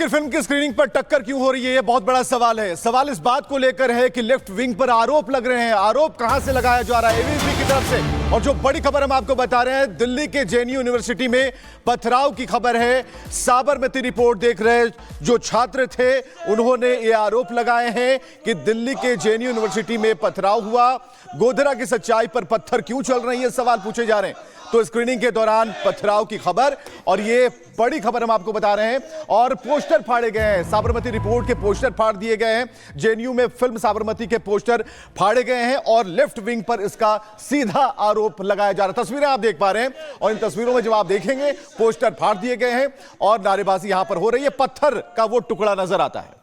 आखिर फिल्म की स्क्रीनिंग पर टक्कर क्यों हो रही है, यह बहुत बड़ा सवाल है। सवाल इस बात को लेकर है कि लेफ्ट विंग पर आरोप लग रहे हैं। आरोप कहां से लगाया जा रहा है? एबीवीपी की तरफ से। और जो बड़ी खबर हम आपको बता रहे हैं, दिल्ली के जेएनयू यूनिवर्सिटी में पथराव की खबर है। साबरमती रिपोर्ट देख रहे जो छात्र थे उन्होंने ये आरोप लगाए हैं कि दिल्ली के जेएनयू यूनिवर्सिटी में पथराव हुआ। गोधरा की सच्चाई पर पत्थर क्यों चल रहे हैं, ये सवाल पूछे जा रहे हैं। तो स्क्रीनिंग के दौरान पथराव की खबर, और ये बड़ी खबर हम आपको बता रहे हैं। और पोस्टर फाड़े गए हैं, साबरमती रिपोर्ट के पोस्टर फाड़ दिए गए हैं। जेएनयू में फिल्म साबरमती के पोस्टर फाड़े गए हैं और लेफ्ट विंग पर इसका सीधा आरोप लगाया जा रहा है। तस्वीरें आप देख पा रहे हैं और इन तस्वीरों में जब आप देखेंगे पोस्टर फाड़ दिए गए हैं और नारेबाजी यहां पर हो रही है। पत्थर का वो टुकड़ा नजर आता है।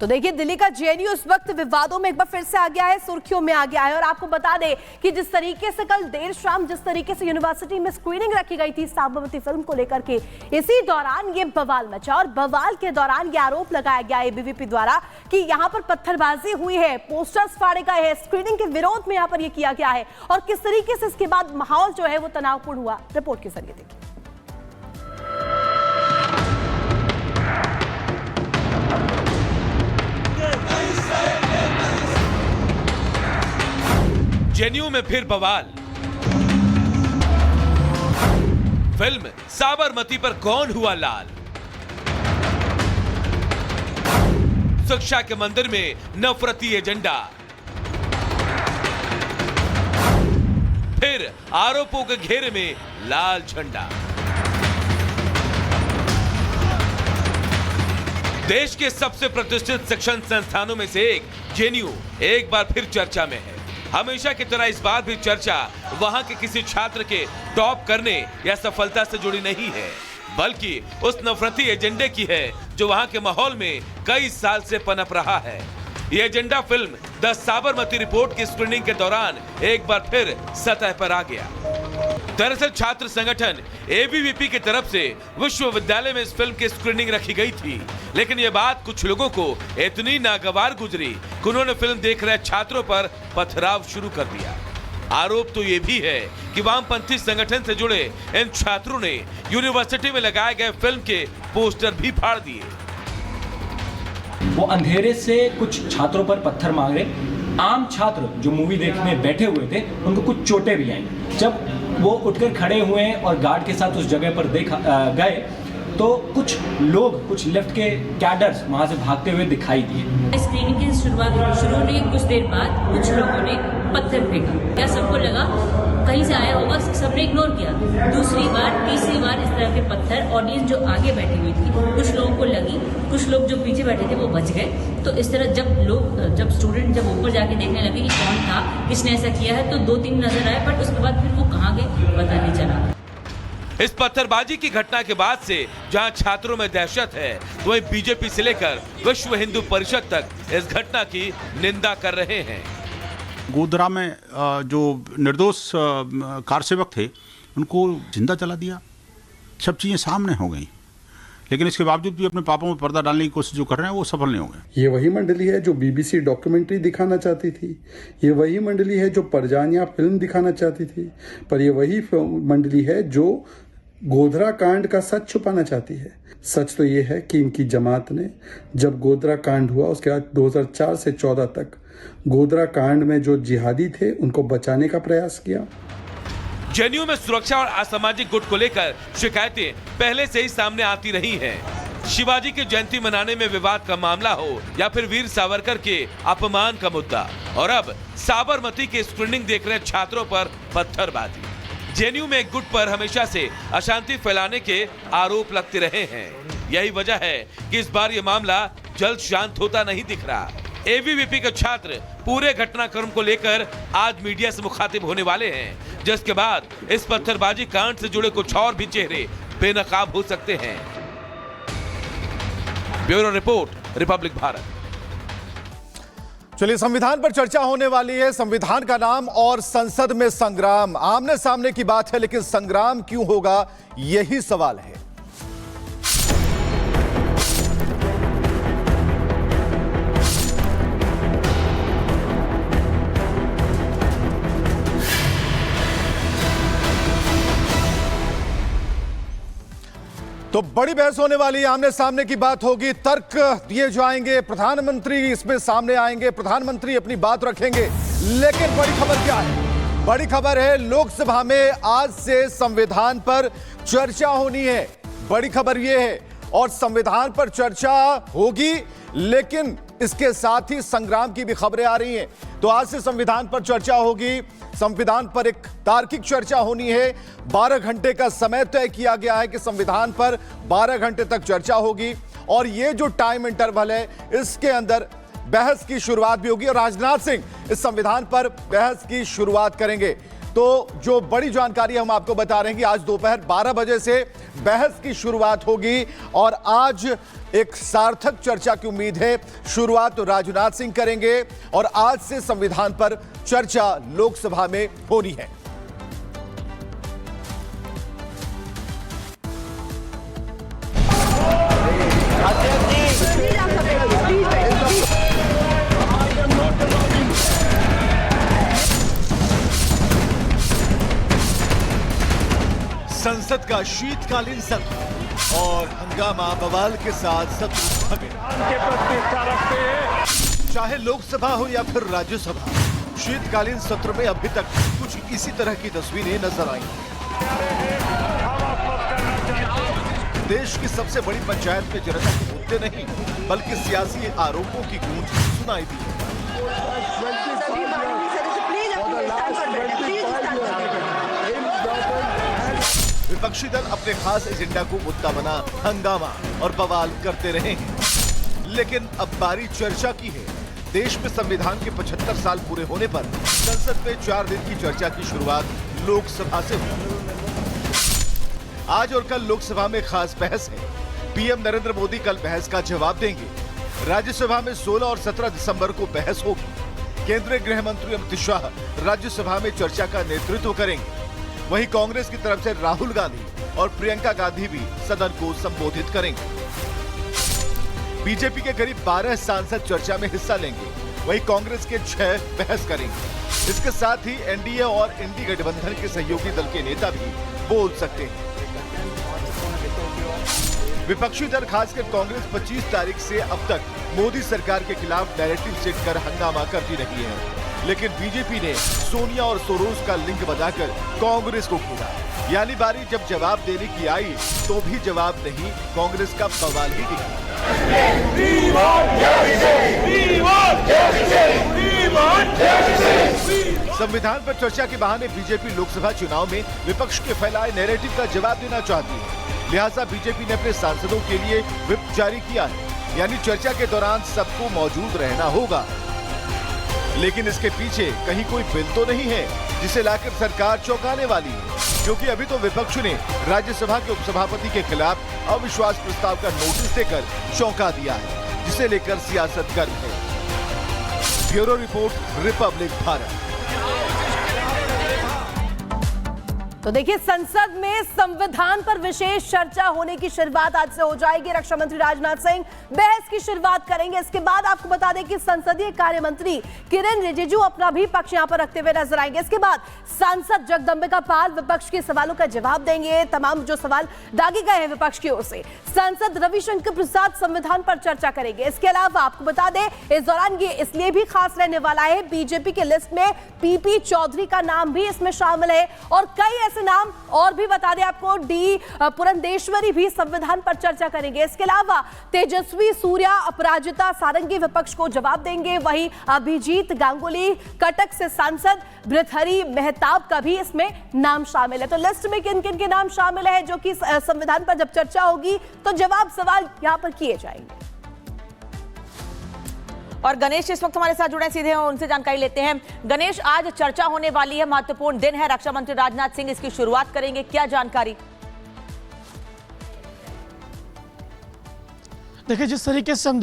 तो देखिए, दिल्ली का जेएनयू इस वक्त विवादों में एक बार फिर से आ गया है, सुर्खियों में आ गया है। और आपको बता दें कि जिस तरीके से कल देर शाम जिस तरीके से यूनिवर्सिटी में स्क्रीनिंग रखी गई थी साबरमती फिल्म को लेकर के, इसी दौरान ये बवाल मचा और बवाल के दौरान ये आरोप लगाया गया एबीवीपी द्वारा कि यहां पर पत्थरबाजी हुई है, पोस्टर्स फाड़े गए हैं, स्क्रीनिंग के विरोध में यहां पर यह किया गया है। और किस तरीके से इसके बाद माहौल जो है वो तनावपूर्ण हुआ, रिपोर्ट के जरिए देखिए। जेएनयू में फिर बवाल। फिल्म साबरमती पर कौन हुआ लाल? शिक्षा के मंदिर में नफरती एजेंडा। फिर आरोपों के घेरे में लाल झंडा। देश के सबसे प्रतिष्ठित शिक्षण संस्थानों में से एक जेएनयू एक बार फिर चर्चा में है। हमेशा की तरह इस बार भी चर्चा वहां के किसी छात्र के टॉप करने या सफलता से जुड़ी नहीं है, बल्कि उस नफरती एजेंडे की है जो वहां के माहौल में कई साल से पनप रहा है। ये agenda film the Sabarmati report की स्क्रीनिंग के दौरान एक बार फिर सतह पर आ गया। दरअसल छात्र संगठन एबीवीपी की तरफ से विश्वविद्यालय में इस फिल्म की स्क्रीनिंग रखी गई थी, लेकिन यह बात कुछ लोगों को इतनी नागवार गुजरी कि उन्होंने फिल्म देख रहे छात्रों पर पथराव शुरू कर दिया। आरोप तो ये भी है कि वामपंथी संगठन से जुड़े इन छात्रों ने यूनिवर्सिटी में लगाए गए फिल्म के पोस्टर भी फाड़ दिए। वो अंधेरे से कुछ छात्रों पर पत्थर मार रहे। आम छात्र जो मूवी देखने बैठे हुए थे उनको कुछ चोटें भी आई। जब वो उठकर खड़े हुए और गार्ड के साथ उस जगह पर गए तो कुछ लोग, कुछ लेफ्ट के कैडर्स वहां से भागते हुए दिखाई दिए। स्क्रीनिंग की शुरुआत शुरू होने के कुछ देर बाद कुछ लोगों ने पत्थर फेंका। या सबको लगा कहीं से आया होगा, सबने इग्नोर किया। दूसरी बार, तीसरी बार इस तरह के पत्थर ऑडियंस जो आगे बैठी हुई थी कुछ लोगों को लगी, कुछ लोग जो पीछे बैठे थे वो बच गए। तो इस तरह जब स्टूडेंट जब ऊपर जाके देखने लगे कि कौन था, किसने ऐसा किया है, तो 2-3 नजर आए, बट उसके बाद फिर वो कहाँ गए पता नहीं चला। इस पत्थरबाजी की घटना के बाद से जहां छात्रों में दहशत है, तो वहीं बीजेपी से लेकर विश्व हिंदू परिषद तक इस घटना की निंदा कर रहे हैं। गोधरा में जो निर्दोष कार सेवक थे उनको जिंदा जला दिया, सब चीजें सामने हो गई, लेकिन इसके बावजूद भी अपने पापों में पर्दा डालने की कोशिश जो कर रहे हैं वो सफल नहीं हो गए। ये वही मंडली है जो बीबीसी डॉक्यूमेंट्री दिखाना चाहती थी, ये वही मंडली है जो परजानिया फिल्म दिखाना चाहती थी, पर ये वही मंडली है जो गोधरा कांड का सच छुपाना चाहती है। सच तो ये है कि इनकी जमात ने जब गोधरा कांड हुआ उसके बाद 2004 से 14 तक गोधरा कांड में जो जिहादी थे उनको बचाने का प्रयास किया। जेएनयू में सुरक्षा और असामाजिक गुट को लेकर शिकायतें पहले से ही सामने आती रही हैं। शिवाजी की जयंती मनाने में विवाद का मामला हो या फिर वीर सावरकर के अपमान का मुद्दा, और अब साबरमती की स्क्रीनिंग देख रहे छात्रों पर पत्थरबाजी। जेएनयू में एक गुट पर हमेशा से अशांति फैलाने के आरोप लगते रहे हैं। यही वजह है कि इस बार ये मामला जल्द शांत होता नहीं दिख रहा। एबीवीपी के छात्र पूरे घटनाक्रम को लेकर आज मीडिया से मुखातिब होने वाले हैं, जिसके बाद इस पत्थरबाजी कांड से जुड़े कुछ और भी चेहरे बेनकाब हो सकते हैं। Bureau report, Republic Bharat. चलिए, संविधान पर चर्चा होने वाली है। संविधान का नाम और संसद में संग्राम आमने सामने की बात है, लेकिन संग्राम क्यों होगा, यही सवाल है। तो बड़ी बहस होने वाली है, आमने सामने की बात होगी, तर्क दिए जाएंगे, प्रधानमंत्री इसमें सामने आएंगे, प्रधानमंत्री अपनी बात रखेंगे। लेकिन बड़ी खबर क्या है? बड़ी खबर है लोकसभा में आज से संविधान पर चर्चा होनी है। बड़ी खबर यह है, और संविधान पर चर्चा होगी, लेकिन इसके साथ ही संग्राम की भी खबरें आ रही हैं। तो आज से संविधान पर चर्चा होगी, संविधान पर एक तार्किक चर्चा होनी है। 12 घंटे का समय तय किया गया है कि संविधान पर 12 घंटे तक चर्चा होगी, और ये जो टाइम इंटरवल है इसके अंदर बहस की शुरुआत भी होगी, और राजनाथ सिंह इस संविधान पर बहस की शुरुआत करेंगे। तो जो बड़ी जानकारी हम आपको बता रहे हैं कि आज दोपहर 12 बजे से बहस की शुरुआत होगी, और आज एक सार्थक चर्चा की उम्मीद है। शुरुआत तो राजनाथ सिंह करेंगे, और आज से संविधान पर चर्चा लोकसभा में होनी है। संसद का शीतकालीन सत्र और हंगामा बवाल के साथ सत्र चाहे लोकसभा हो या फिर राज्यसभा, शीतकालीन सत्र में अभी तक कुछ इसी तरह की तस्वीरें नजर आई। देश की सबसे बड़ी पंचायत में जनता के मुद्दे नहीं बल्कि सियासी आरोपों की गूंज सुनाई दी। विपक्षी दल अपने खास एजेंडा को मुद्दा बना हंगामा और बवाल करते रहे हैं, लेकिन अब बारी चर्चा की है। देश में संविधान के 75 साल पूरे होने पर संसद में 4 दिन की चर्चा की शुरुआत लोकसभा से हुई। आज और कल लोकसभा में खास बहस है। पीएम नरेंद्र मोदी कल बहस का जवाब देंगे। राज्यसभा में 16 और 17 दिसंबर को बहस होगी। केंद्रीय गृह मंत्री अमित शाह राज्यसभा में चर्चा का नेतृत्व करेंगे। वहीं कांग्रेस की तरफ से राहुल गांधी और प्रियंका गांधी भी सदन को संबोधित करेंगे। बीजेपी के करीब 12 सांसद चर्चा में हिस्सा लेंगे, वहीं कांग्रेस के 6 बहस करेंगे। इसके साथ ही एनडीए और इंडी गठबंधन के सहयोगी दल के नेता भी बोल सकते हैं। विपक्षी दल खासकर कांग्रेस 25 तारीख से अब तक मोदी सरकार के खिलाफ नैरेटिव सेट कर हंगामा करती रही है, लेकिन बीजेपी ने सोनिया और सोरोस का लिंक बताकर कांग्रेस को घेरा। यानी बारी जब जवाब देने की आई तो भी जवाब नहीं, कांग्रेस का बवाल ही दिखा। संविधान पर चर्चा के बहाने बीजेपी लोकसभा चुनाव में विपक्ष के फैलाए नैरेटिव का जवाब देना चाहती है। लिहाजा बीजेपी ने अपने सांसदों के लिए व्हिप जारी किया है, यानी चर्चा के दौरान सबको मौजूद रहना होगा। लेकिन इसके पीछे कहीं कोई बिल तो नहीं है जिसे लाकर सरकार चौंकाने वाली है, क्योंकि अभी तो विपक्ष ने राज्यसभा के उपसभापति के खिलाफ अविश्वास प्रस्ताव का नोटिस देकर चौंका दिया है, जिसे लेकर सियासत गर्म है। Bureau report, Republic Bharat. तो देखिए, संसद में संविधान पर विशेष चर्चा होने की शुरुआत आज से हो जाएगी। रक्षा मंत्री राजनाथ सिंह बहस की शुरुआत करेंगे। इसके बाद आपको बता दें कि संसदीय कार्य मंत्री किरेन रिजिजू अपना भी पक्ष यहां पर रखते हुए नजर आएंगे। इसके बाद सांसद जगदंबिका पाल विपक्ष के सवालों का जवाब देंगे। तमाम जो सवाल दागे गए हैं विपक्ष की ओर से, सांसद रविशंकर प्रसाद संविधान पर चर्चा करेंगे। इसके अलावा आपको बता दें, इस दौरान ये इसलिए भी खास रहने वाला है, बीजेपी के लिस्ट में पीपी चौधरी का नाम भी इसमें शामिल है, और कई ऐसे नाम और भी बता दें आपको, डी पुरंदेश्वरी भी संविधान पर चर्चा करेंगे। इसके अलावा तेजस्वी सूर्या, अपराजिता सारंगी विपक्ष को जवाब देंगे। वहीं अभिजीत गांगुली कटक से सांसद, भृतहरि मेहताब का भी इसमें नाम शामिल है। तो लिस्ट में किन किन के नाम शामिल है जो कि संविधान पर जब चर्चा होगी तो जवाब सवाल यहां पर किए जाएंगे। और गणेश इस वक्त हमारे साथ जुड़े, सीधे उनसे जानकारी लेते हैं। गणेश, आज चर्चा होने वाली है, महत्वपूर्ण दिन है, रक्षा मंत्री राजनाथ सिंह इसकी शुरुआत करेंगे, क्या जानकारी? देखिए, जिस तरीके से हम